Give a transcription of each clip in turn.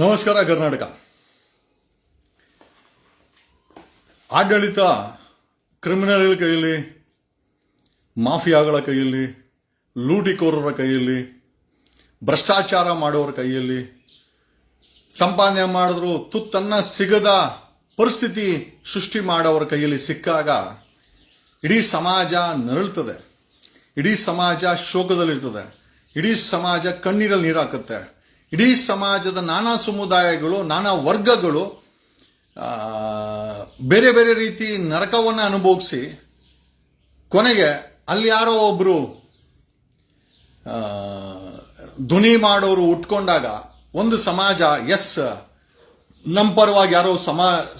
ನಮಸ್ಕಾರ ಕರ್ನಾಟಕ. ಆಡಳಿತ ಕ್ರಿಮಿನಲ್ಗಳ ಕೈಯಲ್ಲಿ, ಮಾಫಿಯಾಗಳ ಕೈಯಲ್ಲಿ, ಲೂಟಿಕೋರರ ಕೈಯಲ್ಲಿ, ಭ್ರಷ್ಟಾಚಾರ ಮಾಡೋರ ಕೈಯಲ್ಲಿ, ಸಂಪಾದನೆ ಮಾಡಿದ್ರು ತುತ್ತನ್ನ ಸಿಗದ ಪರಿಸ್ಥಿತಿ ಸೃಷ್ಟಿ ಮಾಡೋರ ಕೈಯಲ್ಲಿ ಸಿಕ್ಕಾಗ ಇಡೀ ಸಮಾಜ ನರಳ್ತದೆ, ಇಡೀ ಸಮಾಜ ಶೋಕದಲ್ಲಿರ್ತದೆ, ಇಡೀ ಸಮಾಜ ಕಣ್ಣೀರಲ್ಲಿ ನೀರು ಹಾಕುತ್ತೆ. ಇಡೀ ಸಮಾಜದ ನಾನಾ ಸಮುದಾಯಗಳು, ನಾನಾ ವರ್ಗಗಳು ಬೇರೆ ಬೇರೆ ರೀತಿ ನರಕವನ್ನು ಅನುಭವಿಸಿ ಕೊನೆಗೆ ಅಲ್ಲಿ ಯಾರೋ ಒಬ್ಬರು ಧ್ವನಿ ಮಾಡೋರು ಉಟ್ಕೊಂಡಾಗ ಒಂದು ಸಮಾಜ ಎಸ್ ನಮ್ಮ ಪರವಾಗಿ ಯಾರೋ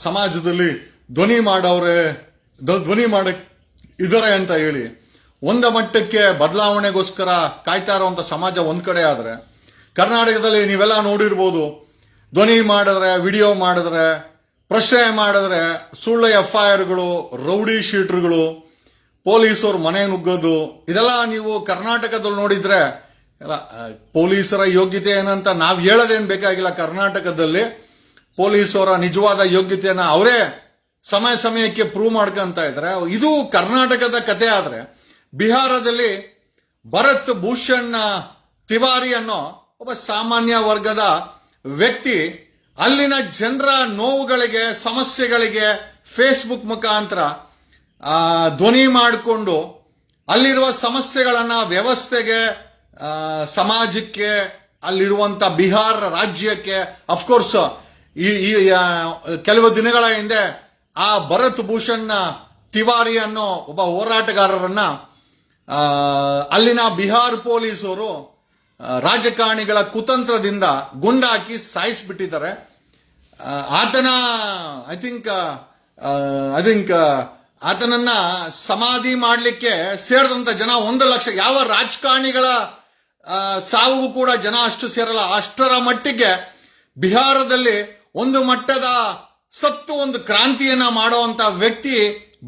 ಸಮಾಜದಲ್ಲಿ ಧ್ವನಿ ಮಾಡಕ್ ಇದ್ದಾರೆ ಅಂತ ಹೇಳಿ ಒಂದು ಮಟ್ಟಕ್ಕೆ ಬದಲಾವಣೆಗೋಸ್ಕರ ಕಾಯ್ತಾ ಇರೋವಂಥ ಸಮಾಜ ಒಂದು ಕಡೆ ಆದರೆ, ಕರ್ನಾಟಕದಲ್ಲಿ ನೀವೆಲ್ಲ ನೋಡಿರ್ಬೋದು, ಧ್ವನಿ ಮಾಡಿದ್ರೆ, ವಿಡಿಯೋ ಮಾಡಿದ್ರೆ, ಪ್ರಶ್ನೆ ಮಾಡಿದ್ರೆ ಸುಳ್ಳು FIRಗಳು, ರೌಡಿ ಶೀಟ್ರುಗಳು, ಪೊಲೀಸರು ಮನೆ ನುಗ್ಗೋದು, ಇದೆಲ್ಲ ನೀವು ಕರ್ನಾಟಕದಲ್ಲಿ ನೋಡಿದ್ರೆ ಎಲ್ಲ ಪೊಲೀಸರ ಯೋಗ್ಯತೆ ಏನಂತ ನಾವು ಹೇಳೋದೇನು ಬೇಕಾಗಿಲ್ಲ. ಕರ್ನಾಟಕದಲ್ಲಿ ಪೊಲೀಸರ ನಿಜವಾದ ಯೋಗ್ಯತೆಯನ್ನು ಅವರೇ ಸಮಯಕ್ಕೆ ಪ್ರೂವ್ ಮಾಡ್ಕೊಂತ ಇದ್ದಾರೆ. ಇದು ಕರ್ನಾಟಕದ ಕತೆ. ಆದರೆ ಬಿಹಾರದಲ್ಲಿ ಭರತ್ ಭೂಷಣ್ ತಿವಾರಿ ಅನ್ನೋ ಒಬ್ಬ ಸಾಮಾನ್ಯ ವರ್ಗದ ವ್ಯಕ್ತಿ ಅಲ್ಲಿನ ಜನರ ನೋವುಗಳಿಗೆ, ಸಮಸ್ಯೆಗಳಿಗೆ ಫೇಸ್ಬುಕ್ ಮುಖಾಂತರ ಧ್ವನಿ ಮಾಡಿಕೊಂಡು ಅಲ್ಲಿರುವ ಸಮಸ್ಯೆಗಳನ್ನು ವ್ಯವಸ್ಥೆಗೆ, ಸಮಾಜಕ್ಕೆ, ಅಲ್ಲಿರುವಂಥ ಬಿಹಾರ ರಾಜ್ಯಕ್ಕೆ, ಅಫ್ಕೋರ್ಸ್ ಈ ಕೆಲವು ದಿನಗಳ ಹಿಂದೆ ಆ ಭರತ್ ಭೂಷಣ್ ತಿವಾರಿ ಅನ್ನೋ ಒಬ್ಬ ಹೋರಾಟಗಾರರನ್ನ ಅಲ್ಲಿನ ಬಿಹಾರ ಪೊಲೀಸರು ರಾಜಕಾರಣಿಗಳ ಕುತಂತ್ರದಿಂದ ಗುಂಡಾಕಿ ಸಾಯಿಸಿಬಿಟ್ಟಿದ್ದಾರೆ. ಆತನ ಐ ಥಿಂಕ್ ಆತನನ್ನ ಸಮಾಧಿ ಮಾಡಲಿಕ್ಕೆ ಸೇರಿದಂಥ ಜನ 1 ಲಕ್ಷ. ಯಾವ ರಾಜಕಾರಣಿಗಳ ಸಾವಿಗೂ ಕೂಡ ಜನ ಅಷ್ಟು ಸೇರಲ್ಲ. ಅಷ್ಟರ ಮಟ್ಟಿಗೆ ಬಿಹಾರದಲ್ಲಿ ಒಂದು ಮಟ್ಟದ ಒಂದು ಕ್ರಾಂತಿಯನ್ನ ಮಾಡುವಂತ ವ್ಯಕ್ತಿ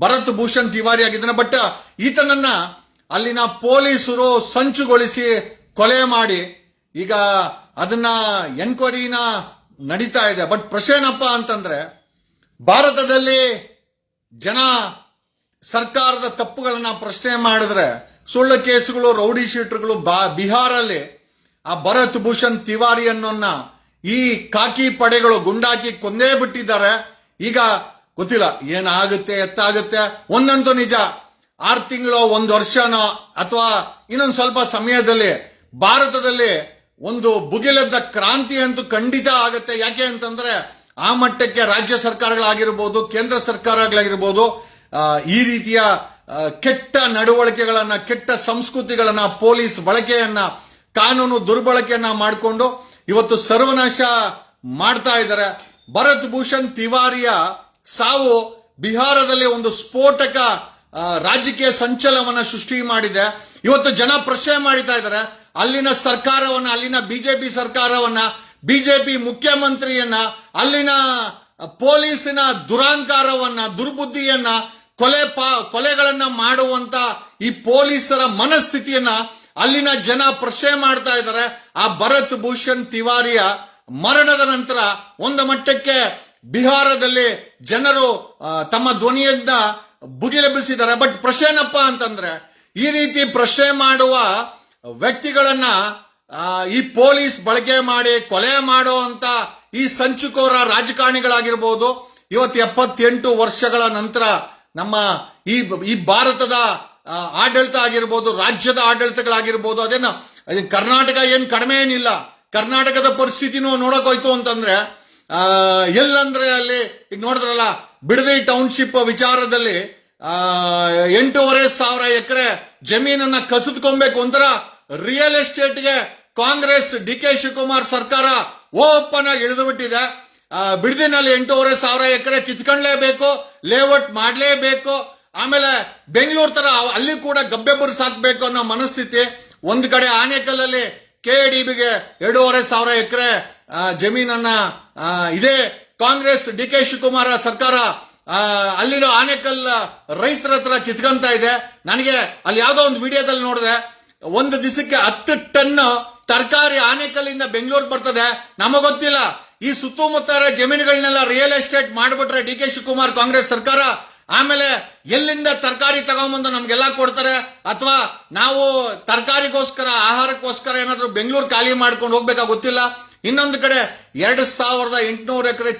ಭರತ್ ಭೂಷಣ್ ತಿವಾರಿ ಆಗಿದ್ದಾನೆ. ಬಟ್ ಈತನನ್ನ ಅಲ್ಲಿನ ಪೊಲೀಸರು ಸಂಚುಗೊಳಿಸಿ ಕೊಲೆ ಮಾಡಿ ಈಗ ಅದನ್ನ ಎನ್ಕ್ವೈರಿನ ನಡೀತಾ ಇದೆ. ಬಟ್ ಪ್ರಶ್ನೆ ಏನಪ್ಪ ಅಂತಂದ್ರೆ, ಭಾರತದಲ್ಲಿ ಜನ ಸರ್ಕಾರದ ತಪ್ಪುಗಳನ್ನ ಪ್ರಶ್ನೆ ಮಾಡಿದ್ರೆ ಸುಳ್ಳು ಕೇಸುಗಳು, ರೌಡಿ ಶೀಟರ್ಗಳು ಬಿಹಾರಲ್ಲಿ ಆ ಭರತ್ ಭೂಷಣ್ ತಿವಾರಿ ಅನ್ನೋನ್ನ ಈ ಕಾಕಿ ಪಡೆಗಳು ಗುಂಡಾಕಿ ಕೊಂದೇ ಬಿಟ್ಟಿದ್ದಾರೆ. ಈಗ ಗೊತ್ತಿಲ್ಲ ಏನಾಗುತ್ತೆ, ಎತ್ತಾಗುತ್ತೆ. ಒಂದಂತೂ ನಿಜ, 6 ತಿಂಗಳು, 1 ವರ್ಷನೋ ಅಥವಾ ಇನ್ನೊಂದು ಸ್ವಲ್ಪ ಸಮಯದಲ್ಲಿ ಭಾರತದಲ್ಲಿ ಒಂದು ಭುಗಿಲೆದ್ದ ಕ್ರಾಂತಿ ಅಂತೂ ಖಂಡಿತ ಆಗುತ್ತೆ. ಯಾಕೆ ಅಂತಂದ್ರೆ ಆ ಮಟ್ಟಕ್ಕೆ ರಾಜ್ಯ ಸರ್ಕಾರಗಳಾಗಿರ್ಬೋದು, ಕೇಂದ್ರ ಸರ್ಕಾರಗಳಾಗಿರ್ಬೋದು ಈ ರೀತಿಯ ಕೆಟ್ಟ ನಡವಳಿಕೆಗಳನ್ನ, ಕೆಟ್ಟ ಸಂಸ್ಕೃತಿಗಳನ್ನ, ಪೊಲೀಸ್ ಬಳಕೆಯನ್ನ, ಕಾನೂನು ದುರ್ಬಳಕೆಯನ್ನ ಮಾಡಿಕೊಂಡು ಇವತ್ತು ಸರ್ವನಾಶ ಮಾಡ್ತಾ ಇದ್ದಾರೆ. ಭರತ್ ಭೂಷಣ್ ತಿವಾರಿಯ ಸಾವು ಬಿಹಾರದಲ್ಲಿ ಒಂದು ಸ್ಫೋಟಕ ರಾಜಕೀಯ ಸಂಚಲನವನ್ನ ಸೃಷ್ಟಿ ಮಾಡಿದೆ. ಇವತ್ತು ಜನ ಪ್ರಶ್ನೆ ಮಾಡ್ತಾ ಇದ್ದಾರೆ, ಅಲ್ಲಿನ ಸರ್ಕಾರವನ್ನ, ಅಲ್ಲಿನ ಬಿಜೆಪಿ ಸರ್ಕಾರವನ್ನ, ಬಿಜೆಪಿ ಮುಖ್ಯಮಂತ್ರಿಯನ್ನ, ಅಲ್ಲಿನ ಪೊಲೀಸಿನ ದುರಾಂಕಾರವನ್ನ, ದುರ್ಬುದ್ಧಿಯನ್ನ, ಕೊಲೆಗಳನ್ನ ಮಾಡುವಂತ ಈ ಪೊಲೀಸರ ಮನಸ್ಥಿತಿಯನ್ನ ಅಲ್ಲಿನ ಜನ ಪ್ರಶ್ನೆ ಮಾಡ್ತಾ ಇದ್ದಾರೆ. ಆ ಭರತ್ ಭೂಷಣ್ ತಿವಾರಿಯ ಮರಣದ ನಂತರ ಒಂದು ಮಟ್ಟಕ್ಕೆ ಬಿಹಾರದಲ್ಲಿ ಜನರು ತಮ್ಮ ಧ್ವನಿಯನ್ನ ಭುಗಿಲೆಬ್ಬಿಸಿದ್ದಾರೆ. ಬಟ್ ಪ್ರಶ್ನೆ ಏನಪ್ಪ ಅಂತಂದ್ರೆ, ಈ ರೀತಿ ಪ್ರಶ್ನೆ ಮಾಡುವ ವ್ಯಕ್ತಿಗಳನ್ನ ಈ ಪೊಲೀಸ್ ಬಳಕೆ ಮಾಡಿ ಕೊಲೆ ಮಾಡುವಂತ ಈ ಸಂಚುಕೋರ ರಾಜಕಾರಣಿಗಳಾಗಿರ್ಬೋದು, ಇವತ್ತು 78 ವರ್ಷಗಳ ನಂತರ ನಮ್ಮ ಈ ಭಾರತದ ಆಡಳಿತ ಆಗಿರ್ಬೋದು, ರಾಜ್ಯದ ಆಡಳಿತಗಳಾಗಿರ್ಬೋದು, ಕರ್ನಾಟಕ ಏನು ಕಡಿಮೆ ಏನಿಲ್ಲ. ಕರ್ನಾಟಕದ ಪರಿಸ್ಥಿತಿನೂ ನೋಡೋಕೋಯ್ತು ಅಂತಂದ್ರೆ ಎಲ್ಲಂದ್ರೆ ಅಲ್ಲಿ ಈಗ ನೋಡಿದ್ರಲ್ಲ, ಬಿಡದಿ ಟೌನ್ಶಿಪ್ ವಿಚಾರದಲ್ಲಿ 8,500 ಎಕರೆ ಜಮೀನನ್ನ ಕಸಿದ್ಕೊಬೇಕು. ಒಂಥರ ರಿಯಲ್ ಎಸ್ಟೇಟ್ಗೆ ಕಾಂಗ್ರೆಸ್ DK ಶಿವಕುಮಾರ್ ಸರ್ಕಾರ ಓಪನ್ ಆಗಿ ಇಳಿದು ಬಿಟ್ಟಿದೆ. ಬಿಡದಿನಲ್ಲಿ 8,500 ಎಕರೆ ಕಿತ್ಕೊಳ್ಳೇಬೇಕು, ಲೇಔಟ್ ಮಾಡಲೇಬೇಕು. ಆಮೇಲೆ ಬೆಂಗಳೂರು ತರ ಅಲ್ಲಿ ಕೂಡ ಗಬ್ಬೆ ಬರ್ಸಾಕ್ಬೇಕು ಅನ್ನೋ ಮನಸ್ಥಿತಿ. ಒಂದು ಕಡೆ ಆನೇಕಲ್ಲಲ್ಲಿ KDBಗೆ 2,500 ಎಕರೆ ಜಮೀನನ್ನ ಇದೇ ಕಾಂಗ್ರೆಸ್ DK ಶಿವಕುಮಾರ್ ಸರ್ಕಾರ ಅಲ್ಲಿರೋ ಆನೇಕಲ್ ರೈತರ ಹತ್ರ ಕಿತ್ಕೊಂತ ಇದೆ. ನನಗೆ ಅಲ್ಲಿ ಯಾವುದೋ ಒಂದು ವಿಡಿಯೋದಲ್ಲಿ ನೋಡಿದೆ, ಒಂದು ದಿವಸಕ್ಕೆ 10 ಟನ್ ತರಕಾರಿ ಆನೇಕಲ್ಲಿಂದ ಬೆಂಗಳೂರು ಬರ್ತದೆ. ನಮಗೊತ್ತಿಲ್ಲ ಈ ಸುತ್ತಮುತ್ತ ಜಮೀನುಗಳನ್ನೆಲ್ಲ ರಿಯಲ್ ಎಸ್ಟೇಟ್ ಮಾಡಿಬಿಟ್ರೆ ಡಿ ಕೆ ಶಿವಕುಮಾರ್ ಕಾಂಗ್ರೆಸ್ ಸರ್ಕಾರ, ಆಮೇಲೆ ಎಲ್ಲಿಂದ ತರಕಾರಿ ತಗೊಂಬಂದು ನಮ್ಗೆಲ್ಲ ಕೊಡ್ತಾರೆ, ಅಥವಾ ನಾವು ತರಕಾರಿಗೋಸ್ಕರ ಆಹಾರಕ್ಕೋಸ್ಕರ ಏನಾದ್ರು ಬೆಂಗಳೂರು ಖಾಲಿ ಮಾಡ್ಕೊಂಡು ಹೋಗ್ಬೇಕಾ ಗೊತ್ತಿಲ್ಲ. ಇನ್ನೊಂದು ಕಡೆ 2800 ಎಕರೆ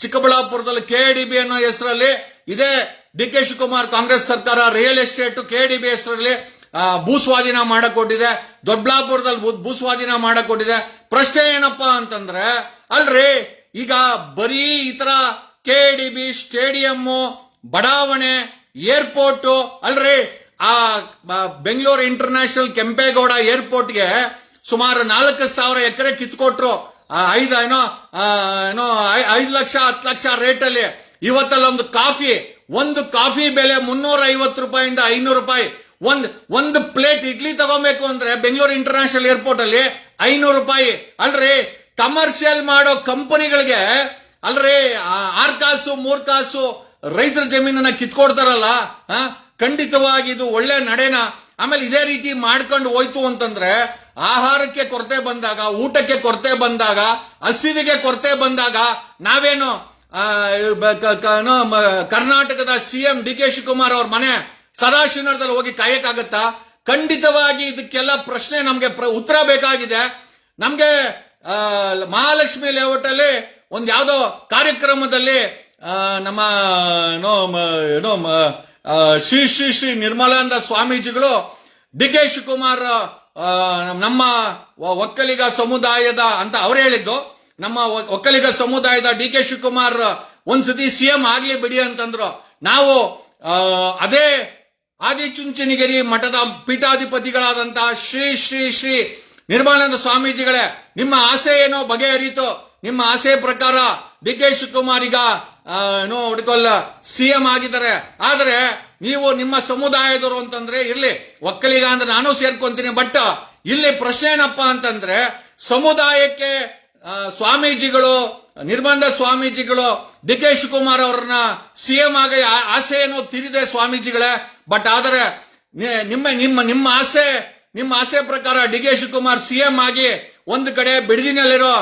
ಚಿಕ್ಕಬಳ್ಳಾಪುರದಲ್ಲಿ KDB ಅನ್ನೋ ಹೆಸರಲ್ಲಿ ಇದೇ ಡಿ ಕೆ ಶಿವಕುಮಾರ್ ಕಾಂಗ್ರೆಸ್ ಸರ್ಕಾರ ರಿಯಲ್ ಎಸ್ಟೇಟ್ KDB ಹೆಸರಲ್ಲಿ ಭೂಸ್ವಾಧೀನ ಮಾಡಕೊಟ್ಟಿದೆ. ದೊಡ್ಡಬಳ್ಳಾಪುರದಲ್ಲಿ ಭೂಸ್ವಾಧೀನ ಮಾಡಕೊಟ್ಟಿದೆ. ಪ್ರಶ್ನೆ ಏನಪ್ಪಾ ಅಂತಂದ್ರೆ, ಅಲ್ರಿ ಈಗ ಬರೀ ಈ ತರ KDB ಸ್ಟೇಡಿಯಂ, ಬಡಾವಣೆ, ಏರ್ಪೋರ್ಟ್, ಅಲ್ರಿ ಆ ಬೆಂಗಳೂರು ಇಂಟರ್ನ್ಯಾಷನಲ್ ಕೆಂಪೇಗೌಡ ಏರ್ಪೋರ್ಟ್ಗೆ ಸುಮಾರು 4,000 ಎಕರೆ ಕಿತ್ಕೊಟ್ರು. 5 ಲಕ್ಷ 10 ಲಕ್ಷ ರೇಟಲ್ಲಿ. ಇವತ್ತಲ್ಲಿ ಒಂದು ಕಾಫಿ ಬೆಲೆ 350 ರೂಪಾಯಿಂದ 500 ರೂಪಾಯಿ. ಒಂದು ಪ್ಲೇಟ್ ಇಡ್ಲಿ ತಗೋಬೇಕು ಅಂದ್ರೆ ಬೆಂಗಳೂರು ಇಂಟರ್ನ್ಯಾಷನಲ್ ಏರ್ಪೋರ್ಟ್ ಅಲ್ಲಿ 500 ರೂಪಾಯಿ. ಅಲ್ರಿ ಕಮರ್ಷಿಯಲ್ ಮಾಡೋ ಕಂಪನಿಗಳಿಗೆ ಅಲ್ರಿ 6 ಕಾಸು 3 ಕಾಸು ರೈತರ ಜಮೀನನ್ನ ಕಿತ್ಕೊಡ್ತಾರಲ್ಲ, ಖಂಡಿತವಾಗಿ ಇದು ಒಳ್ಳೆ ನಡೆನ. ಆಮೇಲೆ ಇದೇ ರೀತಿ ಮಾಡ್ಕೊಂಡು ಹೋಯ್ತು ಅಂತಂದ್ರೆ ಆಹಾರಕ್ಕೆ ಕೊರತೆ ಬಂದಾಗ, ಊಟಕ್ಕೆ ಕೊರತೆ ಬಂದಾಗ, ಹಸಿವಿಗೆ ಕೊರತೆ ಬಂದಾಗ ನಾವೇನು ಕರ್ನಾಟಕದ CM ಡಿ ಕೆ ಶಿವಕುಮಾರ್ ಅವ್ರ ಮನೆ ಸದಾಶಿವನಗರದಲ್ಲಿ ಹೋಗಿ ಕಾಯಕ್ಕಾಗತ್ತಾ? ಖಂಡಿತವಾಗಿ ಇದಕ್ಕೆಲ್ಲ ಪ್ರಶ್ನೆ ನಮ್ಗೆ ಉತ್ತರ ಬೇಕಾಗಿದೆ. ನಮ್ಗೆ ಮಹಾಲಕ್ಷ್ಮಿ ಲೇಔಟ್ ಅಲ್ಲಿ ಒಂದ್ ಯಾವ್ದೋ ಕಾರ್ಯಕ್ರಮದಲ್ಲಿ ನಮ್ಮ ಶ್ರೀ ಶ್ರೀ ಶ್ರೀ ನಿರ್ಮಲಾನಂದ ಸ್ವಾಮೀಜಿಗಳು ಡಿ ಕೆ ಶಿವಕುಮಾರ್ ನಮ್ಮ ಒಕ್ಕಲಿಗ ಸಮುದಾಯದ ಅಂತ ಅವ್ರು ಹೇಳಿದ್ದು, ನಮ್ಮ ಒಕ್ಕಲಿಗ ಸಮುದಾಯದ ಡಿ ಕೆ ಶಿವಕುಮಾರ್ ಒಂದ್ಸತಿ CM ಆಗ್ಲಿ ಬಿಡಿ ಅಂತಂದ್ರು. ನಾವು ಅದೇ ಆದಿಚುಂಚನಗಿರಿ ಮಠದ ಪೀಠಾಧಿಪತಿಗಳಾದಂತ ಶ್ರೀ ಶ್ರೀ ಶ್ರೀ ನಿರ್ಮಲಾನಂದ ಸ್ವಾಮೀಜಿಗಳೇ, ನಿಮ್ಮ ಆಸೆ ಏನೋ ಬಗೆಹರಿತು. ನಿಮ್ಮ ಆಸೆ ಪ್ರಕಾರ ಡಿ ಕೆ ಶಿವಕುಮಾರ್ ಈಗ CM ಆಗಿದ್ದಾರೆ. ಆದ್ರೆ ನೀವು ನಿಮ್ಮ ಸಮುದಾಯದವರು ಅಂತಂದ್ರೆ ಇರ್ಲಿ, ಒಕ್ಕಲಿಗ ಅಂದ್ರೆ ನಾನು ಸೇರ್ಕೊಂತೀನಿ. ಬಟ್ ಇಲ್ಲಿ ಪ್ರಶ್ನೆ ಏನಪ್ಪಾ ಅಂತಂದ್ರೆ, ಸಮುದಾಯಕ್ಕೆ ಸ್ವಾಮೀಜಿಗಳು, ನಿರ್ಬಂಧ ಸ್ವಾಮೀಜಿಗಳು ಡಿ ಕೆ ಶಿವಕುಮಾರ್ ಅವ್ರನ್ನ CM ಆಗ ಆಸೆ ಏನೋ ತೀರಿದೆ ಸ್ವಾಮೀಜಿಗಳೇ. ಬಟ್ ಆದರೆ ನಿಮ್ಮ ಆಸೆ ಪ್ರಕಾರ ಡಿ ಕೆ ಶಿವಕುಮಾರ್ CM ಆಗಿ ಒಂದು ಕಡೆ ಬಿಡದಿನಲ್ಲಿರೋ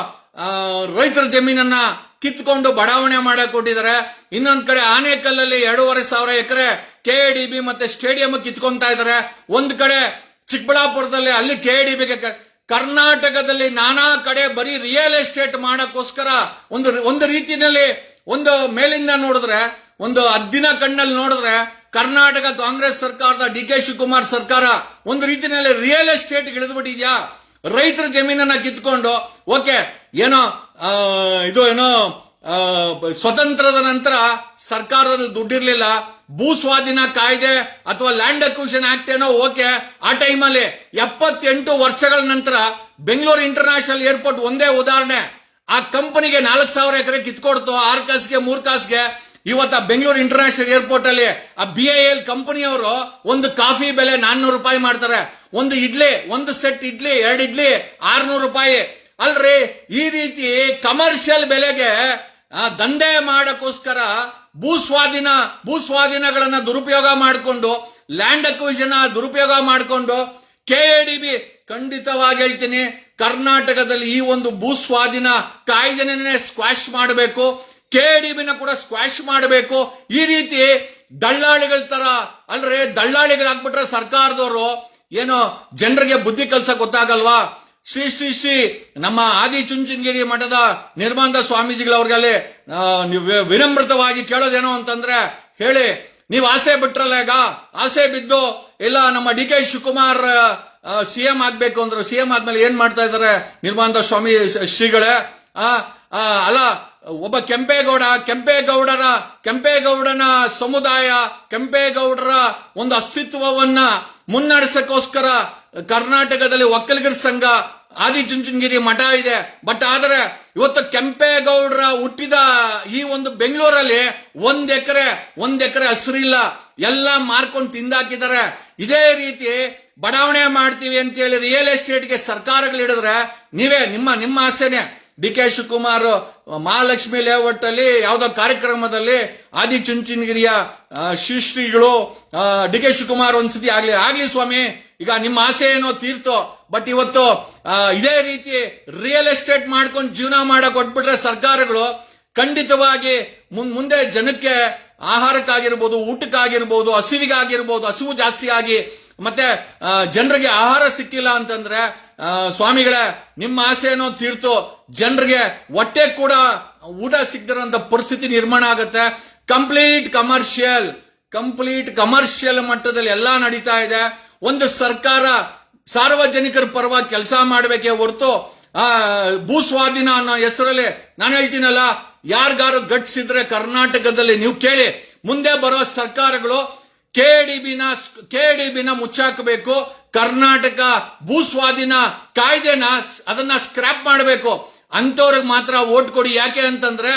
ರೈತರ ಜಮೀನನ್ನ ಕಿತ್ಕೊಂಡು ಬಡಾವಣೆ ಮಾಡಕ್ ಕೊಟ್ಟಿದ್ದಾರೆ. ಇನ್ನೊಂದ್ ಕಡೆ ಆನೇಕಲ್ಲಲ್ಲಿ 2,500 ಎಕರೆ KDB ಮತ್ತೆ ಸ್ಟೇಡಿಯಂ ಕಿತ್ಕೊಂತಾ ಇದ್ದಾರೆ. ಒಂದ್ ಕಡೆ ಚಿಕ್ಕಬಳ್ಳಾಪುರದಲ್ಲಿ ಅಲ್ಲಿ KDBಗೆ ಕರ್ನಾಟಕದಲ್ಲಿ ನಾನಾ ಕಡೆ ಬರೀ ರಿಯಲ್ ಎಸ್ಟೇಟ್ ಮಾಡಕ್ಕೋಸ್ಕರ ಒಂದು ರೀತಿಯಲ್ಲಿ ಒಂದು ಮೇಲಿಂದ ನೋಡಿದ್ರೆ, ಒಂದು ಹದ್ದಿನ ಕಣ್ಣಲ್ಲಿ ನೋಡಿದ್ರೆ ಕರ್ನಾಟಕ ಕಾಂಗ್ರೆಸ್ ಸರ್ಕಾರದ ಡಿ ಕೆ ಶಿವಕುಮಾರ್ ಸರ್ಕಾರ ಒಂದು ರೀತಿಯಲ್ಲಿ ರಿಯಲ್ ಎಸ್ಟೇಟ್ ಇಳಿದ್ಬಿಟ್ಟಿದ್ಯಾ. ರೈತರ ಜಮೀನನ್ನ ಕಿತ್ಕೊಂಡು ಓಕೆ ಏನೋ ಸ್ವತಂತ್ರದ ನಂತರ ಸರ್ಕಾರದಲ್ಲಿ ದುಡ್ಡಿರ್ಲಿಲ್ಲ, ಭೂ ಸ್ವಾಧೀನ ಕಾಯ್ದೆ ಅಥವಾ ಲ್ಯಾಂಡ್ ಅಕ್ವಿಷನ್ ಆಕ್ಟ್ ಏನೋ ಓಕೆ. ಆ ಟೈಮಲ್ಲಿ 78 ವರ್ಷಗಳ ನಂತರ ಬೆಂಗಳೂರು ಇಂಟರ್ನ್ಯಾಷನಲ್ ಏರ್ಪೋರ್ಟ್ ಒಂದೇ ಉದಾಹರಣೆ. ಆ ಕಂಪನಿಗೆ 4,000 ಎಕರೆ ಕಿತ್ಕೊಡ್ತು 6 ಕಾಸಿಗೆ 3 ಕಾಸಿಗೆ. ಇವತ್ತ ಬೆಂಗಳೂರು ಇಂಟರ್ನ್ಯಾಷನಲ್ ಏರ್ಪೋರ್ಟ್ ಅಲ್ಲಿ ಆ BIL ಕಂಪನಿಯವರು ಒಂದು ಕಾಫಿ ಬೆಲೆ 400 ರೂಪಾಯಿ ಮಾಡ್ತಾರೆ. ಒಂದು ಇಡ್ಲಿ, ಒಂದು ಸೆಟ್ ಇಡ್ಲಿ, 2 ಇಡ್ಲಿ 600 ರೂಪಾಯಿ. ಅಲ್ರಿ ಈ ರೀತಿ ಕಮರ್ಷಿಯಲ್ ಬೆಲೆಗೆ ದಂಧೆ ಮಾಡಕ್ಕೋಸ್ಕರ ಭೂಸ್ವಾಧೀನಗಳನ್ನ ದುರುಪಯೋಗ ಮಾಡಿಕೊಂಡು, ಲ್ಯಾಂಡ್ ಅಕ್ವಿಷನ್ ದುರುಪಯೋಗ ಮಾಡಿಕೊಂಡು KDB ಖಂಡಿತವಾಗಿ ಹೇಳ್ತೀನಿ, ಕರ್ನಾಟಕದಲ್ಲಿ ಈ ಒಂದು ಭೂಸ್ವಾಧೀನ ಕಾಯ್ದೆನೇ ಸ್ಕ್ವಾಶ್ ಮಾಡಬೇಕು, KDBನ ಕೂಡ ಸ್ಕ್ವಾಶ್ ಮಾಡಬೇಕು. ಈ ರೀತಿ ದಳ್ಳಾಳಿಗಳ ತರ ಅಲ್ರಿ, ದಳ್ಳಾಳಿಗಳಾಗ್ಬಿಟ್ರೆ ಸರ್ಕಾರದವರು ಏನೋ ಜನರಿಗೆ ಬುದ್ಧಿ ಕಲ್ಸಕ್ ಗೊತ್ತಾಗಲ್ವಾ? ಶ್ರೀ ಶ್ರೀ ಶ್ರೀ ನಮ್ಮ ಆದಿಚುಂಚನಗಿರಿ ಮಠದ ನಿರ್ಬಂಧ ಸ್ವಾಮೀಜಿಗಳವ್ರಿಗಲ್ಲಿ ವಿನಮ್ರತವಾಗಿ ಕೇಳೋದೇನೋ ಅಂತಂದ್ರೆ, ಹೇಳಿ ನೀವು ಆಸೆ ಬಿಟ್ರಲ್ಲ, ಈಗ ಆಸೆ ಬಿದ್ದು ಇಲ್ಲ ನಮ್ಮ ಡಿ ಕೆ ಶಿವಕುಮಾರ್ CM ಆಗ್ಬೇಕು ಅಂದ್ರೆ CM ಆದ್ಮೇಲೆ ಏನ್ ಮಾಡ್ತಾ ಇದಾರೆ ನಿರ್ಬಂಧ ಸ್ವಾಮಿ ಶ್ರೀಗಳೇ? ಅಲ್ಲ, ಒಬ್ಬ ಕೆಂಪೇಗೌಡನ ಸಮುದಾಯ, ಕೆಂಪೇಗೌಡರ ಒಂದು ಅಸ್ತಿತ್ವವನ್ನ ಮುನ್ನಡೆಸಕ್ಕೋಸ್ಕರ ಕರ್ನಾಟಕದಲ್ಲಿ ಒಕ್ಕಲಿಗರ ಸಂಘ, ಆದಿಚುಂಚನಗಿರಿ ಮಠ ಇದೆ. ಬಟ್ ಆದರೆ ಇವತ್ತು ಕೆಂಪೇಗೌಡರ ಹುಟ್ಟಿದ ಈ ಒಂದು ಬೆಂಗಳೂರಲ್ಲಿ ಒಂದ್ ಎಕರೆ ಹಸಿರಿಲ್ಲ, ಎಲ್ಲ ಮಾರ್ಕೊಂಡು ತಿಂದಾಕಿದ್ದಾರೆ. ಇದೇ ರೀತಿ ಬಡಾವಣೆ ಮಾಡ್ತೀವಿ ಅಂತೇಳಿ ರಿಯಲ್ ಎಸ್ಟೇಟ್ಗೆ ಸರ್ಕಾರಗಳು ಹಿಡಿದ್ರೆ ನೀವೇ ನಿಮ್ಮ ಆಸೆನೆ. D K Shivakumar Mahalakshmi layout ಅಲ್ಲಿ ಯಾವುದೋ ಕಾರ್ಯಕ್ರಮದಲ್ಲಿ ಆದಿಚುಂಚನಗಿರಿಯ ಶ್ರೀಗಳು ಡಿ ಕೆ ಶಿವಕುಮಾರ್ ಒಂದ್ಸತಿ ಆಗ್ಲಿ ಸ್ವಾಮಿ, ಈಗ ನಿಮ್ಮ ಆಸೆ ಏನೋ ತೀರ್ತು, ಬಟ್ ಇವತ್ತು ಇದೇ ರೀತಿ ರಿಯಲ್ ಎಸ್ಟೇಟ್ ಮಾಡ್ಕೊಂಡು ಜೀವನ ಮಾಡಕ್ ಕೊಟ್ಬಿಟ್ರೆ ಸರ್ಕಾರಗಳು ಖಂಡಿತವಾಗಿ ಮುಂದೆ ಜನಕ್ಕೆ ಆಹಾರಕ್ಕಾಗಿರ್ಬೋದು, ಊಟಕ್ಕಾಗಿರ್ಬೋದು, ಹಸಿವು ಜಾಸ್ತಿ ಆಗಿ ಮತ್ತೆ ಜನರಿಗೆ ಆಹಾರ ಸಿಕ್ಕಿಲ್ಲ ಅಂತಂದ್ರೆ ಸ್ವಾಮಿಗಳೇ ನಿಮ್ಮ ಆಸೆ ಏನೋ ತೀರ್ತು, ಜನರಿಗೆ ಹೊಟ್ಟೆ ಕೂಡ ಊಟ ಸಿಗದಿರೋಂಥ ಪರಿಸ್ಥಿತಿ ನಿರ್ಮಾಣ ಆಗುತ್ತೆ. ಕಂಪ್ಲೀಟ್ ಕಮರ್ಷಿಯಲ್ ಮಟ್ಟದಲ್ಲಿ ಎಲ್ಲ ನಡೀತಾ ಇದೆ. ಒಂದು ಸರ್ಕಾರ ಸಾರ್ವಜನಿಕರ ಪರವಾಗಿ ಕೆಲಸ ಮಾಡಬೇಕೇ ಹೊರತು ಭೂಸ್ವಾಧೀನ ಅನ್ನೋ ಹೆಸರಲ್ಲಿ ನಾನು ಹೇಳ್ತೀನಲ್ಲ, ಯಾರಿಗಾರು ಗಟ್ಸ್ ಇದ್ರೆ ಕರ್ನಾಟಕದಲ್ಲಿ ನೀವು ಕೇಳಿ, ಮುಂದೆ ಬರೋ ಸರ್ಕಾರಗಳು ಕೆಡಿಬಿನ ಮುಚ್ಚಾಕಬೇಕು. ಕರ್ನಾಟಕ ಭೂಸ್ವಾಧೀನ ಕಾಯ್ದೆನ ಅದನ್ನ ಸ್ಕ್ರಾಪ್ ಮಾಡಬೇಕು. ಅಂತವ್ರಿಗೆ ಮಾತ್ರ ವೋಟ್ ಕೊಡಿ. ಯಾಕೆ ಅಂತಂದ್ರೆ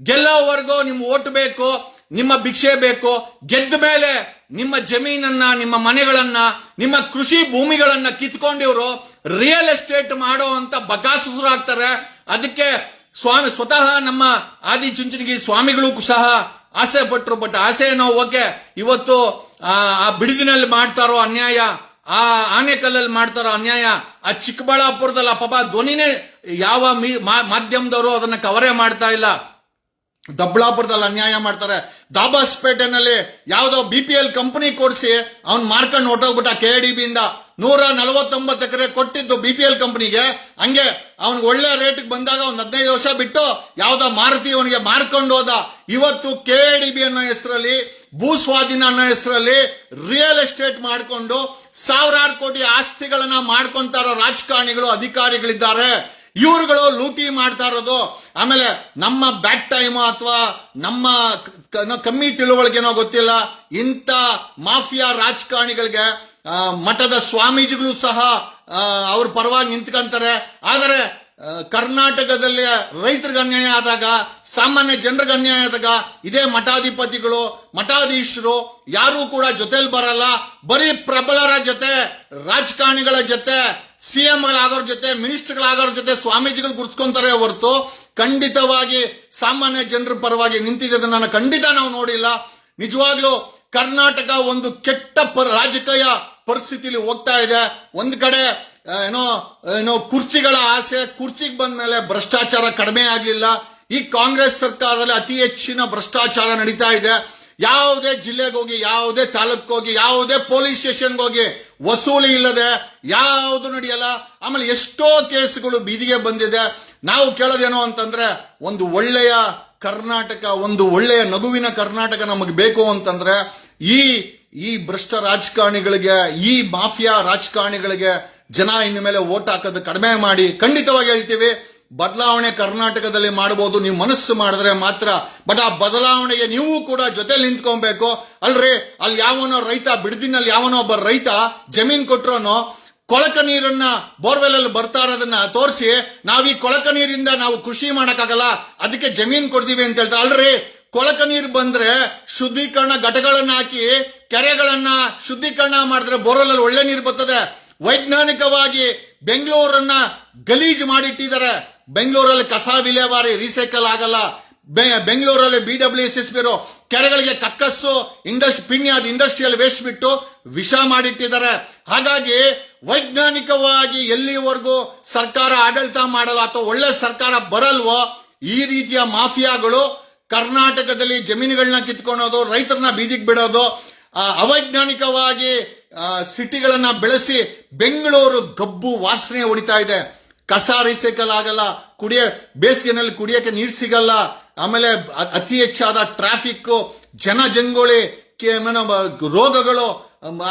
ಗೆಲ್ಲೋವರೆಗೂ ನಿಮ್ ವೋಟ್ ಬೇಕು, ನಿಮ್ಮ ಭಿಕ್ಷೆ ಬೇಕು. ಗೆದ್ದ ಮೇಲೆ ನಿಮ್ಮ ಜಮೀನನ್ನ, ನಿಮ್ಮ ಮನೆಗಳನ್ನ, ನಿಮ್ಮ ಕೃಷಿ ಭೂಮಿಗಳನ್ನ ಕಿತ್ಕೊಂಡಿವ್ರು ರಿಯಲ್ ಎಸ್ಟೇಟ್ ಮಾಡೋ ಅಂತ ಬಕಾಸುರಾಗ್ತಾರೆ. ಅದಕ್ಕೆ ಸ್ವತಃ ನಮ್ಮ ಆದಿಚುಂಚನಗಿರಿ ಸ್ವಾಮಿಗಳು ಸಹ ಆಸೆ ಪಟ್ರು. ಬಟ್ ಆಸೆ ಏನೋ ಓಕೆ, ಇವತ್ತು ಆ ಬಿಡಿದಿನಲ್ಲಿ ಮಾಡ್ತಾರೋ ಅನ್ಯಾಯ, ಆ ಆನೆಕಲ್ಲಲ್ಲಿ ಮಾಡ್ತಾರೋ ಅನ್ಯಾಯ, ಆ ಚಿಕ್ಕಬಳ್ಳಾಪುರದಲ್ಲಿ ಪಾಪ ಧ್ವನಿನೇ ಯಾವ ಮಾಧ್ಯಮದವರು ಅದನ್ನ ಕವರೇ ಮಾಡ್ತಾ ಇಲ್ಲ. ದೊಡ್ಡಬಳ್ಳಾಪುರದಲ್ಲಿ ಅನ್ಯಾಯ ಮಾಡ್ತಾರೆ. ದಾಬಾಸ್ಪೇಟೆನಲ್ಲಿ ಯಾವುದೋ BPL ಕಂಪನಿ ಕೊಡಿಸಿ ಅವ್ನು ಮಾರ್ಕೊಂಡು ಹೊಟ್ಟೋಗ್ಬಿಟ್ಟ. KDB ಇಂದ 149 ಎಕರೆ ಕೊಟ್ಟಿದ್ದು BPL ಕಂಪನಿಗೆ. ಹಂಗೆ ಅವ್ನಿಗೆ ಒಳ್ಳೆ ರೇಟ್ಗೆ ಬಂದಾಗ ಒಂದು 15 ವರ್ಷ ಬಿಟ್ಟು ಯಾವ್ದೋ ಮಾರುತಿ ಅವನಿಗೆ ಮಾರ್ಕೊಂಡು ಹೋದ. ಇವತ್ತು KDB ಅನ್ನೋ ಹೆಸರಲ್ಲಿ, ಭೂಸ್ವಾಧೀನ ಅನ್ನೋ ಹೆಸರಲ್ಲಿ ರಿಯಲ್ ಎಸ್ಟೇಟ್ ಮಾಡಿಕೊಂಡು ಸಾವಿರಾರು ಕೋಟಿ ಆಸ್ತಿಗಳನ್ನ ಮಾಡ್ಕೊಂತಾರ ರಾಜಕಾರಣಿಗಳು, ಅಧಿಕಾರಿಗಳಿದ್ದಾರೆ. ಇವ್ರುಗಳು ಲೂಟಿ ಮಾಡ್ತಾ ಇರೋದು. ಆಮೇಲೆ ನಮ್ಮ ಬ್ಯಾಕ್ ಟೈಮ್ ಅಥವಾ ನಮ್ಮ ಕಮ್ಮಿ ತಿಳುವಳಿಕೆನೋ ಗೊತ್ತಿಲ್ಲ, ಇಂಥ ಮಾಫಿಯಾ ರಾಜಕಾರಣಿಗಳಿಗೆ ಮಠದ ಸ್ವಾಮೀಜಿಗಳು ಸಹ ಅವ್ರ ಪರವಾಗಿ ನಿಂತ್ಕೊಂತಾರೆ. ಆದರೆ ಕರ್ನಾಟಕದಲ್ಲಿ ರೈತರಿಗೆ ಅನ್ಯಾಯ ಆದಾಗ, ಸಾಮಾನ್ಯ ಜನರಿಗೆ ಅನ್ಯಾಯ ಆದಾಗ ಇದೇ ಮಠಾಧಿಪತಿಗಳು, ಮಠಾಧೀಶರು ಯಾರೂ ಕೂಡ ಜೊತೆಲಿ ಬರಲ್ಲ. ಬರೀ ಪ್ರಬಲರ ಜೊತೆ, ರಾಜಕಾರಣಿಗಳ ಜೊತೆ, CMಗಳಾಗೋರ್ ಜೊತೆ, ಮಿನಿಸ್ಟರ್ಗಳಾಗೋರ್ ಜೊತೆ ಸ್ವಾಮೀಜಿಗಳು ಗುರ್ಸ್ಕೊಂತಾರೆ ಹೊರತು ಖಂಡಿತವಾಗಿ ಸಾಮಾನ್ಯ ಜನರ ಪರವಾಗಿ ನಿಂತಿದ್ದದನ್ನ ಖಂಡಿತ ನಾವು ನೋಡಿಲ್ಲ. ನಿಜವಾಗ್ಲೂ ಕರ್ನಾಟಕ ಒಂದು ಕೆಟ್ಟ ರಾಜಕೀಯ ಪರಿಸ್ಥಿತಿಲಿ ಹೋಗ್ತಾ ಇದೆ. ಒಂದ್ ಕಡೆ ಏನೋ ಕುರ್ಚಿಗಳ ಆಸೆ, ಕುರ್ಚಿಗೆ ಬಂದ ಮೇಲೆ ಭ್ರಷ್ಟಾಚಾರ ಕಡಿಮೆ ಆಗ್ಲಿಲ್ಲ. ಈ ಕಾಂಗ್ರೆಸ್ ಸರ್ಕಾರದಲ್ಲಿ ಅತಿ ಹೆಚ್ಚಿನ ಭ್ರಷ್ಟಾಚಾರ ನಡೀತಾ ಇದೆ. ಯಾವುದೇ ಜಿಲ್ಲೆಗೆ ಹೋಗಿ, ಯಾವುದೇ ತಾಲೂಕ್ ಹೋಗಿ, ಯಾವುದೇ ಪೊಲೀಸ್ ಸ್ಟೇಷನ್ಗೆ ಹೋಗಿ ವಸೂಲಿ ಇಲ್ಲದೆ ಯಾವುದು ನಡೆಯಲ್ಲ. ಆಮೇಲೆ ಎಷ್ಟೋ ಕೇಸ್ಗಳು ಬೀದಿಗೆ ಬಂದಿದೆ. ನಾವು ಕೇಳೋದೇನೋ ಅಂತಂದ್ರೆ, ಒಂದು ಒಳ್ಳೆಯ ಕರ್ನಾಟಕ, ಒಂದು ಒಳ್ಳೆಯ ನಗುವಿನ ಕರ್ನಾಟಕ ನಮಗೆ ಬೇಕು ಅಂತಂದ್ರೆ ಈ ಭ್ರಷ್ಟ ರಾಜಕಾರಣಿಗಳಿಗೆ, ಈ ಮಾಫಿಯಾ ರಾಜಕಾರಣಿಗಳಿಗೆ ಜನ ಇನ್ನು ಮೇಲೆ ವೋಟ್ ಹಾಕೋದು ಕಡಿಮೆ ಮಾಡಿ. ಖಂಡಿತವಾಗಿ ಹೇಳ್ತೀವಿ, ಬದಲಾವಣೆ ಕರ್ನಾಟಕದಲ್ಲಿ ಮಾಡಬಹುದು, ನೀವು ಮನಸ್ಸು ಮಾಡಿದ್ರೆ ಮಾತ್ರ. ಬಟ್ ಆ ಬದಲಾವಣೆಗೆ ನೀವು ಕೂಡ ಜೊತೆಲಿ ನಿಂತ್ಕೊಬೇಕು. ಅಲ್ರಿ, ಅಲ್ಲಿ ಯಾವನೋ ರೈತ, ಬಿಡದಿನಲ್ಲಿ ಯಾವನೋ ಒಬ್ಬ ರೈತ ಜಮೀನ್ ಕೊಟ್ರೋನು ಕೊಳಕ ನೀರನ್ನ ಬೋರ್ವೆಲ್ ಅಲ್ಲಿ ಬರ್ತಾ ಇರೋದನ್ನ ತೋರಿಸಿ, ನಾವ್ ಈ ಕೊಳಕ ನೀರಿಂದ ನಾವು ಕೃಷಿ ಮಾಡಕ್ಕಾಗಲ್ಲ, ಅದಕ್ಕೆ ಜಮೀನ್ ಕೊಡ್ತೀವಿ ಅಂತ ಹೇಳ್ತಾರೆ. ಅಲ್ರಿ, ಕೊಳಕ ನೀರು ಬಂದ್ರೆ ಶುದ್ಧೀಕರಣ ಘಟಗಳನ್ನ ಹಾಕಿ ಕೆರೆಗಳನ್ನ ಶುದ್ಧೀಕರಣ ಮಾಡಿದ್ರೆ ಬೋರ್ವೆಲ್ ಅಲ್ಲಿ ಒಳ್ಳೆ ನೀರು ಬರ್ತದೆ. ವೈಜ್ಞಾನಿಕವಾಗಿ ಬೆಂಗಳೂರನ್ನ ಗಲೀಜು ಮಾಡಿಟ್ಟಿದ್ದಾರೆ. ಬೆಂಗಳೂರಲ್ಲಿ ಕಸ ವಿಲೇವಾರಿ, ರೀಸೈಕಲ್ ಆಗಲ್ಲ. ಬೆಂಗಳೂರಲ್ಲಿ BWSSB ಕೆರೆಗಳಿಗೆ ಕಕ್ಕಸ್ಸು, ಇಂಡಸ್ಟ್ರಿಯಲ್ ವೇಸ್ಟ್ ಬಿಟ್ಟು ವಿಷ ಮಾಡಿಟ್ಟಿದ್ದಾರೆ. ಹಾಗಾಗಿ ವೈಜ್ಞಾನಿಕವಾಗಿ ಎಲ್ಲಿವರೆಗೂ ಸರ್ಕಾರ ಆಡಳಿತ ಮಾಡಲ್ಲ ಅಥವಾ ಒಳ್ಳೆ ಸರ್ಕಾರ ಬರಲ್ವೋ, ಈ ರೀತಿಯ ಮಾಫಿಯಾಗಳು ಕರ್ನಾಟಕದಲ್ಲಿ ಜಮೀನುಗಳನ್ನ ಕಿತ್ಕೊಳ್ಳೋದು, ರೈತರನ್ನ ಬೀದಿಗೆ ಬಿಡೋದು, ಅವೈಜ್ಞಾನಿಕವಾಗಿ ಸಿಟಿಗಳನ್ನ ಬೆಳೆಸಿ ಬೆಂಗಳೂರು ಗಬ್ಬು ವಾಸನೆ ಹೊಡಿತಾ ಇದೆ. ಕಸ ರೀಸೈಕಲ್ ಆಗಲ್ಲ, ಬೇಸಿಗೆನಲ್ಲಿ ಕುಡಿಯಕ್ಕೆ ನೀರು ಸಿಗಲ್ಲ. ಆಮೇಲೆ ಅತಿ ಹೆಚ್ಚಾದ ಟ್ರಾಫಿಕ್, ಜನಜಂಗುಳಿ, ರೋಗಗಳು.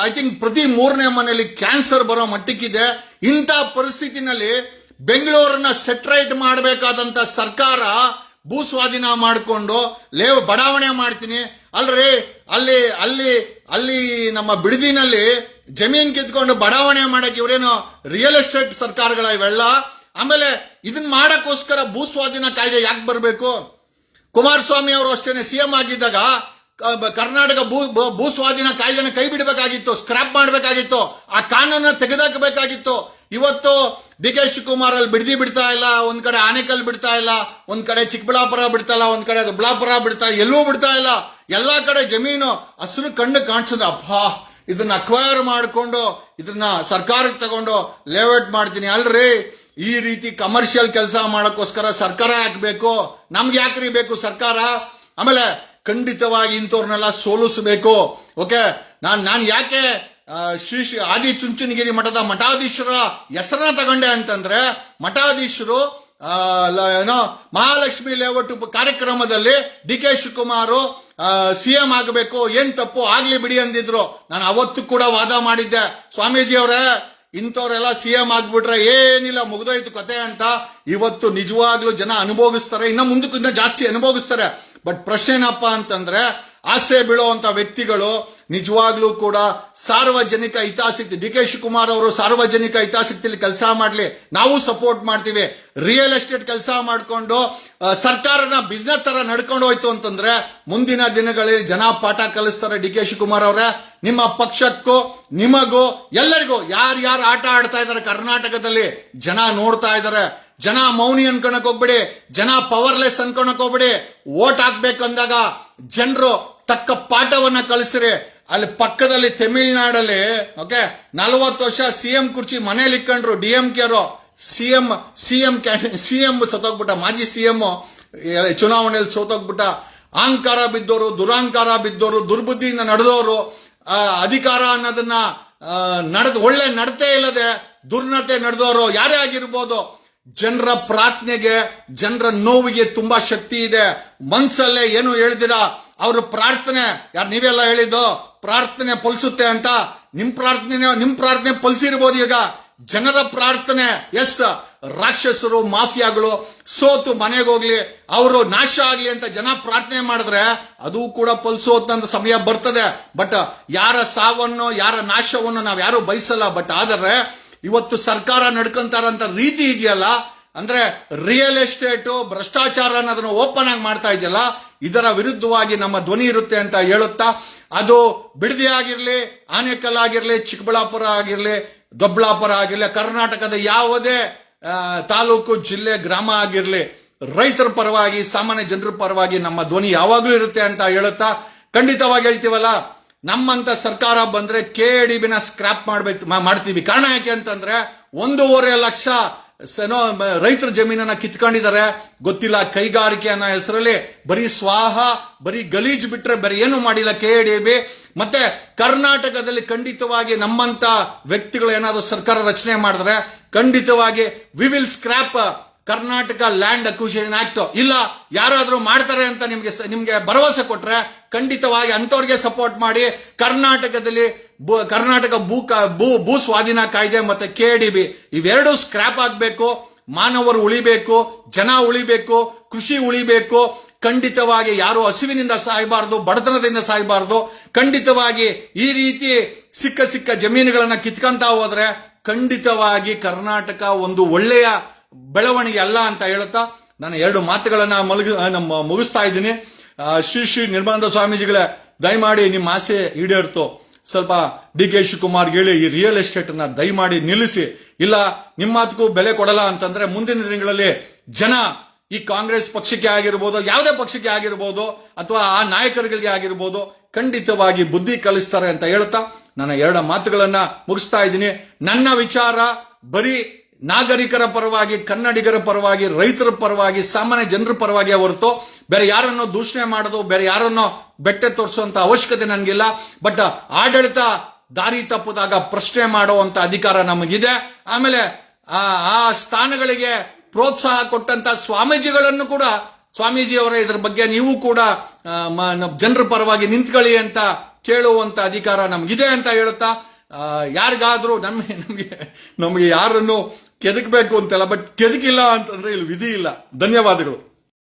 ಐ ಥಿಂಕ್ ಪ್ರತಿ 3ನೇ ಮನೆಯಲ್ಲಿ ಕ್ಯಾನ್ಸರ್ ಬರೋ ಮಟ್ಟಕ್ಕಿದೆ. ಇಂಥ ಪರಿಸ್ಥಿತಿನಲ್ಲಿ ಬೆಂಗಳೂರನ್ನ ಸೆಟ್ರೈಟ್ ಮಾಡಬೇಕಾದಂತ ಸರ್ಕಾರ ಭೂಸ್ವಾಧೀನ ಮಾಡಿಕೊಂಡು ಬಡಾವಣೆ ಮಾಡ್ತೀನಿ. ಅಲ್ರಿ, ಅಲ್ಲಿ ನಮ್ಮ ಬಿಡದಿನಲ್ಲಿ ಜಮೀನ್ ಕಿತ್ಕೊಂಡು ಬಡಾವಣೆ ಮಾಡಕ್ಕೆ ಇವರೇನು ರಿಯಲ್ ಎಸ್ಟೇಟ್ ಸರ್ಕಾರಗಳ ಇವೆಲ್ಲ. ಆಮೇಲೆ ಇದನ್ನ ಮಾಡಕ್ಕೋಸ್ಕರ ಭೂಸ್ವಾಧೀನ ಕಾಯ್ದೆ ಯಾಕೆ ಬರಬೇಕು? ಕುಮಾರಸ್ವಾಮಿ ಅವರು ಅಷ್ಟೇನೆ CM ಆಗಿದ್ದಾಗ ಕರ್ನಾಟಕ ಭೂಸ್ವಾಧೀನ ಕಾಯ್ದೆನ ಕೈ ಬಿಡಬೇಕಾಗಿತ್ತು, ಸ್ಕ್ರಾಪ್ ಮಾಡಬೇಕಾಗಿತ್ತು, ಆ ಕಾನೂನನ್ನ ತೆಗೆದಾಕಬೇಕಾಗಿತ್ತು. ಇವತ್ತು DK ಶಿವಕುಮಾರ್ ಅಲ್ಲಿ ಬಿಡ್ತಾ ಇಲ್ಲ, ಒಂದ್ ಕಡೆ ಆನೆಕಲ್ ಬಿಡ್ತಾ ಇಲ್ಲ, ಒಂದ್ ಕಡೆ ಚಿಕ್ಕಬಳ್ಳಾಪುರ ಬಿಡ್ತಾ ಇಲ್ಲ, ಒಂದ್ ಕಡೆ ದೊಡ್ಡಬಳ್ಳಾಪುರ ಬಿಡ್ತಾ, ಎಲ್ಲೂ ಬಿಡ್ತಾ ಇಲ್ಲ. ಎಲ್ಲಾ ಕಡೆ ಜಮೀನು ಹಸಿರು ಕಣ್ಣು ಕಾಣಿಸಿದ್ರೆ ಅಪ್ಪಾ ಇದನ್ನ ಅಕ್ವೈರ್ ಮಾಡಿಕೊಂಡು ಇದನ್ನ ಸರ್ಕಾರಕ್ಕೆ ತಗೊಂಡು ಲೇಔಟ್ ಮಾಡ್ತೀನಿ. ಅಲ್ರಿ, ಈ ರೀತಿ ಕಮರ್ಷಿಯಲ್ ಕೆಲಸ ಮಾಡೋಕ್ಕೋಸ್ಕರ ಸರ್ಕಾರ ಯಾಕಬೇಕು? ನಮ್ಗೆ ಯಾಕ್ರಿ ಬೇಕು ಸರ್ಕಾರ? ಆಮೇಲೆ ಖಂಡಿತವಾಗಿ ಇಂಥವ್ರನ್ನೆಲ್ಲ ಸೋಲಿಸಬೇಕು. ಓಕೆ, ನಾನು ಯಾಕೆ ಶ್ರೀ ಆದಿ ಚುಂಚನಗಿರಿ ಮಠದ ಮಠಾಧೀಶರ ಹೆಸರನ್ನ ತಗೊಂಡೆ ಅಂತಂದ್ರೆ, ಮಠಾಧೀಶರು ಏನೋ ಮಹಾಲಕ್ಷ್ಮಿ ಲೇಔಟ್ ಕಾರ್ಯಕ್ರಮದಲ್ಲಿ ಡಿ.ಕೆ. ಶಿವಕುಮಾರ್ CM ಆಗಬೇಕು, ಏನ್ ತಪ್ಪು ಆಗ್ಲಿ ಬಿಡಿ ಅಂದಿದ್ರು. ನಾನು ಅವತ್ತು ಕೂಡ ವಾದ ಮಾಡಿದ್ದೆ, ಸ್ವಾಮೀಜಿ ಅವರೇ ಇಂಥವ್ರೆಲ್ಲ CM ಆಗ್ಬಿಟ್ರೆ ಏನಿಲ್ಲ, ಮುಗ್ದೋಯ್ತು ಕತೆ ಅಂತ. ಇವತ್ತು ನಿಜವಾಗ್ಲೂ ಜನ ಅನುಭವಿಸ್ತಾರೆ, ಇನ್ನ ಮುಂದಕ್ಕೂ ಇನ್ನ ಜಾಸ್ತಿ ಅನುಭವಿಸ್ತಾರೆ. ಬಟ್ ಪ್ರಶ್ನೆ ಏನಪ್ಪ ಅಂತಂದ್ರೆ, ಆಸೆ ಬೀಳುವಂತ ವ್ಯಕ್ತಿಗಳು ನಿಜವಾಗ್ಲೂ ಕೂಡ ಸಾರ್ವಜನಿಕ ಹಿತಾಸಕ್ತಿ, ಡಿ.ಕೆ. ಶಿವಕುಮಾರ್ ಅವರು ಸಾರ್ವಜನಿಕ ಹಿತಾಸಕ್ತಿಯಲ್ಲಿ ಕೆಲಸ ಮಾಡಲಿ, ನಾವು ಸಪೋರ್ಟ್ ಮಾಡ್ತೀವಿ. ರಿಯಲ್ ಎಸ್ಟೇಟ್ ಕೆಲಸ ಮಾಡಿಕೊಂಡು ಸರ್ಕಾರನ ಬಿಸ್ನೆಸ್ ತರ ನಡ್ಕೊಂಡು ಹೋಯ್ತು ಅಂತಂದ್ರೆ ಮುಂದಿನ ದಿನಗಳಲ್ಲಿ ಜನ ಪಾಠ ಕಲಿಸ್ತಾರೆ. ಡಿ.ಕೆ. ಶಿವಕುಮಾರ್ ಅವರೇ, ನಿಮ್ಮ ಪಕ್ಷಕ್ಕೂ ನಿಮಗೂ ಎಲ್ಲರಿಗೂ ಯಾರ್ಯಾರು ಆಟ ಆಡ್ತಾ ಇದ್ದಾರೆ ಕರ್ನಾಟಕದಲ್ಲಿ ಜನ ನೋಡ್ತಾ ಇದ್ದಾರೆ. ಜನ ಮೌನಿ ಅನ್ಕೊಳಕ್ ಹೋಗ್ಬಿಡಿ, ಜನ ಪವರ್ಲೆಸ್ ಅನ್ಕೊಳಕ್ ಹೋಗ್ಬಿಡಿ. ವೋಟ್ ಹಾಕ್ಬೇಕಂದಾಗ ಜನರು ತಕ್ಕ ಪಾಠವನ್ನ ಕಲಿಸ್ರಿ. ಅಲ್ಲಿ ಪಕ್ಕದಲ್ಲಿ ತಮಿಳ್ನಾಡಲ್ಲಿ 40 ವರ್ಷ CM ಕುರ್ಚಿ ಮನೇಲಿ ಇಕ್ಕೊಂಡ್ರು DMK ಅವರು. ಸಿಎಂ ಸತ್ತೋಗ್ಬಿಟ್ಟ, ಮಾಜಿ CM ಚುನಾವಣೆಯಲ್ಲಿ ಸೋತೋಗ್ಬಿಟ್ಟ. ಅಹಂಕಾರ ಬಿದ್ದವರು, ದುರಹಂಕಾರ ಬಿದ್ದವರು, ದುರ್ಬುದ್ಧಿಯಿಂದ ನಡೆದವರು, ಅಧಿಕಾರ ಅನ್ನೋದನ್ನ ಒಳ್ಳೆ ನಡತೆ ಇಲ್ಲದೆ ದುರ್ನಡತೆ ನಡೆದವರು ಯಾರೇ ಆಗಿರ್ಬೋದು, ಜನರ ಪ್ರಾರ್ಥನೆಗೆ, ಜನರ ನೋವಿಗೆ ತುಂಬಾ ಶಕ್ತಿ ಇದೆ. ಮನ್ಸಲ್ಲೇ ಏನು ಹೇಳ್ದಿರಾ ಅವ್ರ ಪ್ರಾರ್ಥನೆ, ಯಾರು ನೀವೆಲ್ಲ ಹೇಳಿದ್ದು ಪ್ರಾರ್ಥನೆ ಫಲಿಸುತ್ತೆ ಅಂತ, ನಿಮ್ ಪ್ರಾರ್ಥನೆ ಫಲಿಸಿರ್ಬೋದು. ಈಗ ಜನರ ಪ್ರಾರ್ಥನೆ, ಎಸ್, ರಾಕ್ಷಸರು ಮಾಫಿಯಾಗಳು ಸೋತು ಮನೆಗೆ ಹೋಗ್ಲಿ, ಅವರು ನಾಶ ಆಗ್ಲಿ ಅಂತ ಜನ ಪ್ರಾರ್ಥನೆ ಮಾಡಿದ್ರೆ ಅದು ಕೂಡ ಫಲಿಸೋತಂತ ಸಮಯ ಬರ್ತದೆ. ಬಟ್ ಯಾರ ಸಾವನ್ನು, ಯಾರ ನಾಶವನ್ನು ನಾವ್ ಯಾರು ಬಯಸಲ್ಲ. ಬಟ್ ಆದರೆ ಇವತ್ತು ಸರ್ಕಾರ ನಡ್ಕೊಂತಾರಂತ ರೀತಿ ಇದೆಯಲ್ಲ, ಅಂದ್ರೆ ರಿಯಲ್ ಎಸ್ಟೇಟು ಭ್ರಷ್ಟಾಚಾರ ಅನ್ನೋದನ್ನ ಓಪನ್ ಆಗಿ ಮಾಡ್ತಾ ಇದೆಯಲ್ಲ, ಇದರ ವಿರುದ್ಧವಾಗಿ ನಮ್ಮ ಧ್ವನಿ ಇರುತ್ತೆ ಅಂತ ಹೇಳುತ್ತಾ, ಅದು ಬಿಡದಿ ಆಗಿರ್ಲಿ, ಆನೇಕಲ್ ಆಗಿರ್ಲಿ, ಚಿಕ್ಕಬಳ್ಳಾಪುರ ಆಗಿರ್ಲಿ, ದೊಡ್ಡಬಳ್ಳಾಪುರ ಆಗಿರ್ಲಿ, ಕರ್ನಾಟಕದ ಯಾವುದೇ ತಾಲೂಕು, ಜಿಲ್ಲೆ, ಗ್ರಾಮ ಆಗಿರ್ಲಿ, ರೈತರ ಪರವಾಗಿ, ಸಾಮಾನ್ಯ ಜನರ ಪರವಾಗಿ ನಮ್ಮ ಧ್ವನಿ ಯಾವಾಗ್ಲೂ ಇರುತ್ತೆ ಅಂತ ಹೇಳುತ್ತಾ, ಖಂಡಿತವಾಗಿ ಹೇಳ್ತೀವಲ್ಲ, ನಮ್ಮಂತ ಸರ್ಕಾರ ಬಂದ್ರೆ KDBನ ಸ್ಕ್ರಾಪ್ ಮಾಡ್ತೀವಿ. ಕಾರಣ ಯಾಕೆ ಅಂತಂದ್ರೆ 1.5 ಲಕ್ಷ ರೈತರ ಜಮೀನನ್ನ ಕಿತ್ಕೊಂಡಿದ್ದಾರೆ. ಗೊತ್ತಿಲ್ಲ, ಕೈಗಾರಿಕೆ ಅನ್ನೋ ಹೆಸರಲ್ಲಿ ಬರೀ ಸ್ವಾಹ, ಬರೀ ಗಲೀಜ್ ಬಿಟ್ರೆ ಬೇರೆ ಏನು ಮಾಡಿಲ್ಲ KDB. ಮತ್ತೆ ಕರ್ನಾಟಕದಲ್ಲಿ ಖಂಡಿತವಾಗಿ ನಮ್ಮಂತ ವ್ಯಕ್ತಿಗಳು ಏನಾದ್ರು ಸರ್ಕಾರ ರಚನೆ ಮಾಡಿದ್ರೆ ಖಂಡಿತವಾಗಿ we will scrap Karnataka land acquisition act. ಇಲ್ಲ, ಯಾರಾದ್ರೂ ಮಾಡ್ತಾರೆ ಅಂತ ನಿಮ್ಗೆ ಭರವಸೆ ಕೊಟ್ರೆ ಖಂಡಿತವಾಗಿ ಅಂತವ್ರಿಗೆ ಸಪೋರ್ಟ್ ಮಾಡಿ. ಕರ್ನಾಟಕದಲ್ಲಿ ಕರ್ನಾಟಕ ಭೂ ಸ್ವಾಧೀನ ಕಾಯ್ದೆ ಮತ್ತೆ KDB ಇವೆರಡೂ ಸ್ಕ್ರಾಪ್ ಆಗ್ಬೇಕು. ಮಾನವರು ಉಳಿಬೇಕು, ಜನ ಉಳಿಬೇಕು, ಕೃಷಿ ಉಳಿಬೇಕು. ಖಂಡಿತವಾಗಿ ಯಾರು ಹಸಿವಿನಿಂದ ಸಾಯಬಾರದು, ಬಡತನದಿಂದ ಸಾಯಬಾರದು. ಖಂಡಿತವಾಗಿ ಈ ರೀತಿ ಸಿಕ್ಕ ಜಮೀನುಗಳನ್ನ ಕಿತ್ಕೊಂತ ಹೋದ್ರೆ ಖಂಡಿತವಾಗಿ ಕರ್ನಾಟಕ ಒಂದು ಒಳ್ಳೆಯ ಬೆಳವಣಿಗೆ ಅಲ್ಲ ಅಂತ ಹೇಳುತ್ತಾ ನಾನು 2 ಮಾತುಗಳನ್ನ ಮುಗಿಸ್ತಾ ಇದ್ದೀನಿ. ಶ್ರೀ ನಿರ್ಮಲಾನಂದ ಸ್ವಾಮೀಜಿಗಳೇ, ದಯಮಾಡಿ ನಿಮ್ಮ ಆಸೆ ಈಡೇರ್ತು. ಸ್ವಲ್ಪ ಡಿ.ಕೆ. ಶಿವಕುಮಾರ್ ಹೇಳಿ ಈ ರಿಯಲ್ ಎಸ್ಟೇಟ್ ಅನ್ನ ದಯಮಾಡಿ ನಿಲ್ಲಿಸಿ. ಇಲ್ಲ, ನಿಮ್ಮ ಮಾತಕ್ಕೂ ಬೆಲೆ ಕೊಡಲ್ಲ ಅಂತಂದ್ರೆ ಮುಂದಿನ ದಿನಗಳಲ್ಲಿ ಜನ ಈ ಕಾಂಗ್ರೆಸ್ ಪಕ್ಷಕ್ಕೆ ಆಗಿರ್ಬೋದು, ಯಾವುದೇ ಪಕ್ಷಕ್ಕೆ ಆಗಿರ್ಬೋದು, ಅಥವಾ ಆ ನಾಯಕರುಗಳಿಗೆ ಆಗಿರ್ಬೋದು, ಖಂಡಿತವಾಗಿ ಬುದ್ಧಿ ಕಲಿಸ್ತಾರೆ ಅಂತ ಹೇಳ್ತಾ ನಾನು 2 ಮಾತುಗಳನ್ನ ಮುಗಿಸ್ತಾ ಇದ್ದೀನಿ. ನನ್ನ ವಿಚಾರ ಬರೀ ನಾಗರಿಕರ ಪರವಾಗಿ, ಕನ್ನಡಿಗರ ಪರವಾಗಿ, ರೈತರ ಪರವಾಗಿ, ಸಾಮಾನ್ಯ ಜನರ ಪರವಾಗಿ ಹೊರತು ಬೇರೆ ಯಾರನ್ನೋ ದೂಷಣೆ ಮಾಡೋದು, ಬೇರೆ ಯಾರನ್ನೋ ಬೆಟ್ಟೆ ತೋರಿಸುವಂತ ಅವಶ್ಯಕತೆ ನನಗಿಲ್ಲ. ಬಟ್ ಆಡಳಿತ ದಾರಿ ತಪ್ಪದಾಗ ಪ್ರಶ್ನೆ ಮಾಡುವಂತ ಅಧಿಕಾರ ನಮಗಿದೆ. ಆಮೇಲೆ ಆ ಸ್ಥಾನಗಳಿಗೆ ಪ್ರೋತ್ಸಾಹ ಕೊಟ್ಟಂತ ಸ್ವಾಮೀಜಿಗಳನ್ನು ಕೂಡ, ಸ್ವಾಮೀಜಿಯವರ ಇದ್ರ ಬಗ್ಗೆ ನೀವು ಕೂಡ ಜನರ ಪರವಾಗಿ ನಿಂತ್ಕೊಳ್ಳಿ ಅಂತ ಕೇಳುವಂತ ಅಧಿಕಾರ ನಮಗಿದೆ ಅಂತ ಹೇಳುತ್ತಾ, ಯಾರಿಗಾದ್ರೂ ನಮಗೆ ಯಾರನ್ನು ಕೆದಕಬೇಕು ಅಂತಲ್ಲ, ಬಟ್ ಕೆದಕಿಲ್ಲ ಅಂತಂದ್ರೆ ಇಲ್ಲಿ ವಿಧಿ ಇಲ್ಲ. ಧನ್ಯವಾದಗಳು.